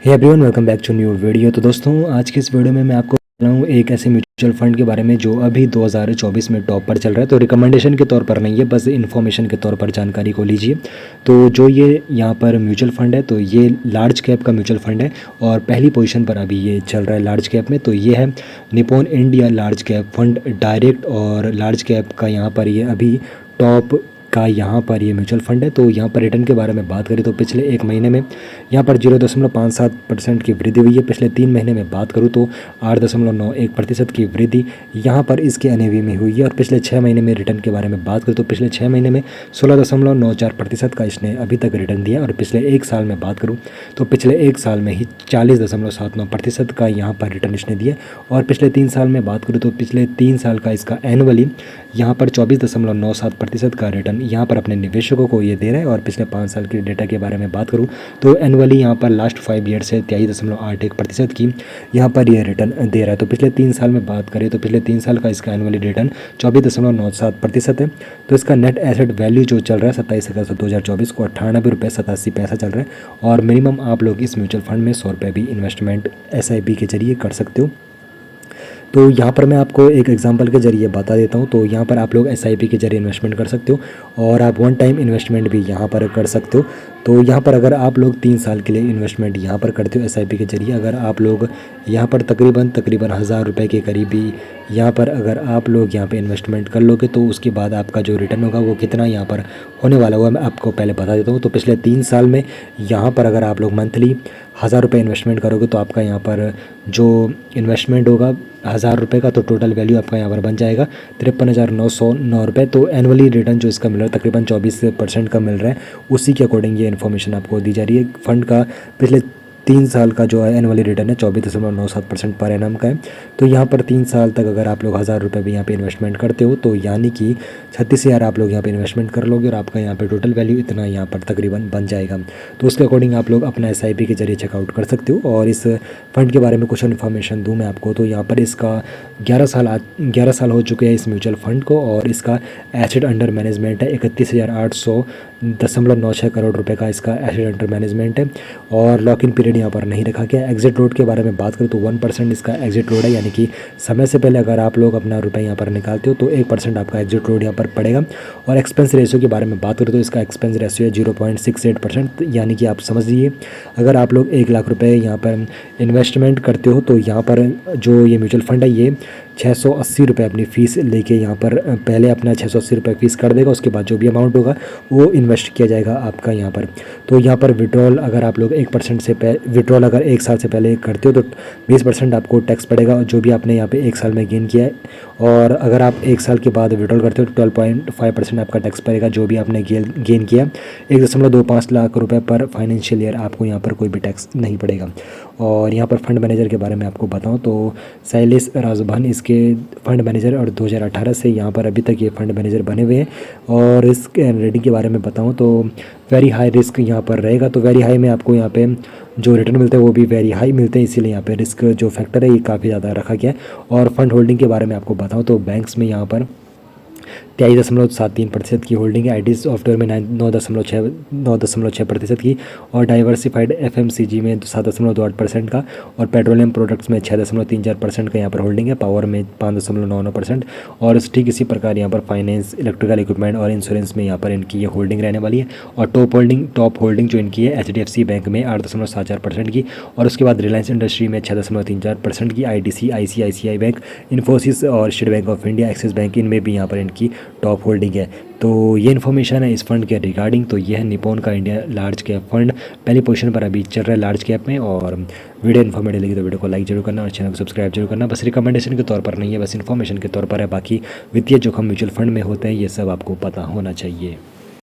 Hey everyone, welcome back to new video. तो दोस्तों, आज की इस वीडियो में मैं आपको बता रहा हूँ एक ऐसे म्यूचुअल फंड के बारे में जो अभी 2024 में टॉप पर चल रहा है। तो रिकमेंडेशन के तौर पर नहीं है, बस इन्फॉर्मेशन के तौर पर जानकारी को लीजिए। तो जो ये यहाँ पर म्यूचुअल फंड है, तो ये लार्ज कैप का म्यूचुअल फंड है और पहली पोजीशन पर अभी ये चल रहा है लार्ज कैप में। तो ये है Nippon India large cap fund direct, और लार्ज कैप का यहाँ पर ये अभी टॉप का यहाँ पर ये म्यूचुअल फंड है। तो यहाँ पर रिटर्न के बारे में बात करें तो पिछले एक महीने में यहाँ पर 0.57% की वृद्धि हुई है। पिछले 3 महीने में बात करूँ तो 8.91% की वृद्धि यहाँ पर इसके एनएवी में हुई है। और पिछले 6 महीने में रिटर्न के बारे में बात करूँ तो पिछले 6 महीने में 16.94% का इसने अभी तक रिटर्न दिया। और पिछले एक साल में बात करूँ तो पिछले एक साल में ही 40.79% का यहाँ पर रिटर्न इसने दिया। और पिछले 3 साल में बात करूँ तो पिछले 3 साल का इसका एनुअली यहाँ पर 24.97% का रिटर्न यहाँ पर अपने निवेशकों को ये दे रहा है। और पिछले 5 साल के डेटा के बारे में बात करूँ तो एनुअली यहाँ पर लास्ट 5 ईयर से 23.81% की यहाँ पर ये रिटर्न दे रहा है। तो पिछले 3 साल में बात करें तो पिछले 3 साल का इसका एनुअली रिटर्न 24.97% है। तो इसका नेट एसेट वैल्यू जो चल रहा है 27 अगस्त 2024 को 98.87 चल रहा है। और मिनिमम आप लोग इस म्यूचुअल फंड में 100 रुपये भी इन्वेस्टमेंट SIP के जरिए कर सकते हो। तो यहाँ पर मैं आपको एक एग्जांपल के जरिए बता देता हूँ। तो यहाँ पर आप लोग SIP के जरिए इन्वेस्टमेंट कर सकते हो और आप वन टाइम इन्वेस्टमेंट भी यहाँ पर कर सकते हो। तो यहाँ पर अगर आप लोग 3 साल के लिए इन्वेस्टमेंट यहाँ पर करते हो SIP के जरिए, अगर आप लोग यहाँ पर तकरीबन 1000 रुपये के करीबी यहाँ पर अगर आप लोग यहाँ पे इन्वेस्टमेंट कर लोगे तो उसके बाद आपका जो रिटर्न होगा वो कितना यहाँ पर होने वाला हुआ मैं आपको पहले बता देता हूँ। तो पिछले 3 साल में यहाँ पर अगर आप लोग मंथली 1000 रुपये इन्वेस्टमेंट करोगे तो आपका यहाँ पर जो इन्वेस्टमेंट होगा 1000 रुपये का, तो टोटल वैल्यू आपका यहाँ पर बन जाएगा 53,909 रुपये। तो एनुअली रिटर्न जो इसका मिल रहा है तकरीबन 24% का मिल रहा है। उसी के अकॉर्डिंग ये इन्फॉर्मेशन आपको दी जा रही है। फंड का पिछले 3 साल का जो है एनुअली रिटर्न है 24.97% पर एनम का है। तो यहाँ पर 3 साल तक अगर आप लोग 1000 रुपये भी यहाँ पे इन्वेस्टमेंट करते हो तो यानी कि 36,000 आप लोग यहाँ पे इन्वेस्टमेंट कर लोगे और आपका यहाँ पे टोटल वैल्यू इतना यहाँ पर तकरीबन बन जाएगा। तो उसके अकॉर्डिंग आप लोग अपना SIP के जरिए चेकआउट कर सकते हो। और इस फंड के बारे में कुछ इन्फॉर्मेशन दूँ मैं आपको, तो यहाँ पर इसका 11 साल हो चुके हैं इस म्यूचुअल फंड को। और इसका एसेट अंडर मैनेजमेंट है 31,800.96 करोड़ रुपये का इसका एसेट अंडर मैनेजमेंट है। और लॉक इन पीरियड यहाँ पर नहीं रखा गया। एग्जिट रोड के बारे में बात करूँ तो 1% इसका एग्जिट रोड है, यानी कि समय से पहले अगर आप लोग अपना रुपये यहाँ पर निकालते हो तो 1% आपका एग्जिट रोड यहाँ पर पड़ेगा। और एक्सपेंस रेशियो के बारे में बात करूँ तो इसका एक्सपेंस रेशियो है 0.68%, यानी कि आप समझ लीजिए अगर आप लोग 1 लाख रुपये यहाँ पर इन्वेस्टमेंट करते हो तो यहाँ पर जो ये म्यूचुअल फंड है ये 680 रुपये अपनी फ़ीस लेके यहाँ पर पहले अपना 680 रुपये फ़ीस कर देगा। उसके बाद जो भी अमाउंट होगा वो इन्वेस्ट किया जाएगा आपका यहाँ पर। तो यहाँ पर विड्रॉल अगर आप लोग 1% से विड्रॉल अगर 1 साल से पहले करते हो तो 20% आपको टैक्स पड़ेगा जो भी आपने यहाँ पे 1 साल में गेन किया है। और अगर आप 1 साल के बाद विड्रॉल करते हो तो 12.5% आपका टैक्स पड़ेगा जो भी आपने गेन किया। 1.25 लाख रुपये पर फाइनेंशियल ईयर आपको यहाँ पर कोई भी टैक्स नहीं पड़ेगा। और यहाँ पर फंड मैनेजर के बारे में आपको बताऊँ तो शैलेश राजभन इसके फंड मैनेजर और 2018 से यहाँ पर अभी तक ये फंड मैनेजर बने हुए हैं। और रिस्क एंड रेटिंग के बारे में बताऊँ तो वेरी हाई रिस्क यहाँ पर रहेगा। तो वेरी हाई में आपको यहाँ पे जो रिटर्न मिलते हैं वो भी वेरी हाई मिलते हैं, इसीलिए यहाँ पे रिस्क जो फैक्टर है ये काफ़ी ज़्यादा रखा गया है। और फंड होल्डिंग के बारे में आपको बताऊँ तो बैंक्स में यहाँ पर 23.73% की होल्डिंग है, IT सॉफ्टवेयर में 9.6% की, और डाइवर्सिफाइड FMCG में 7.28% का, और पेट्रोलियम प्रोडक्ट्स में 6.34% का यहाँ पर होल्डिंग है, पावर में 5.99%। और ठीक इसी प्रकार यहाँ पर फाइनेंस, इलेक्ट्रिकल इक्विपमेंट और इंश्योरेंस में यहाँ पर इनकी ये होल्डिंग रहने वाली है। और टॉप होल्डिंग जो इनकी है HDFC बैंक में 8.74% की, और उसके बाद रिलायंस इंडस्ट्री में 6.34% की, ITC, ICICI बैंक, इन्फोसिस और state bank of India, axis bank, इनमें भी यहाँ पर इनकी टॉप होल्डिंग है। तो ये इन्फॉर्मेशन है इस फंड के रिगार्डिंग। तो ये है निप्पॉन का इंडिया लार्ज कैप फंड, पहली पोजीशन पर अभी चल रहा है लार्ज कैप में। और वीडियो इन्फॉर्मेटिव लगी तो वीडियो को लाइक जरूर करना और चैनल को सब्सक्राइब जरूर करना। बस रिकमेंडेशन के तौर पर नहीं है, बस इन्फॉर्मेशन के तौर पर है। बाकी वित्तीय जोखिम म्यूचुअल फंड में होते हैं, ये सब आपको पता होना चाहिए।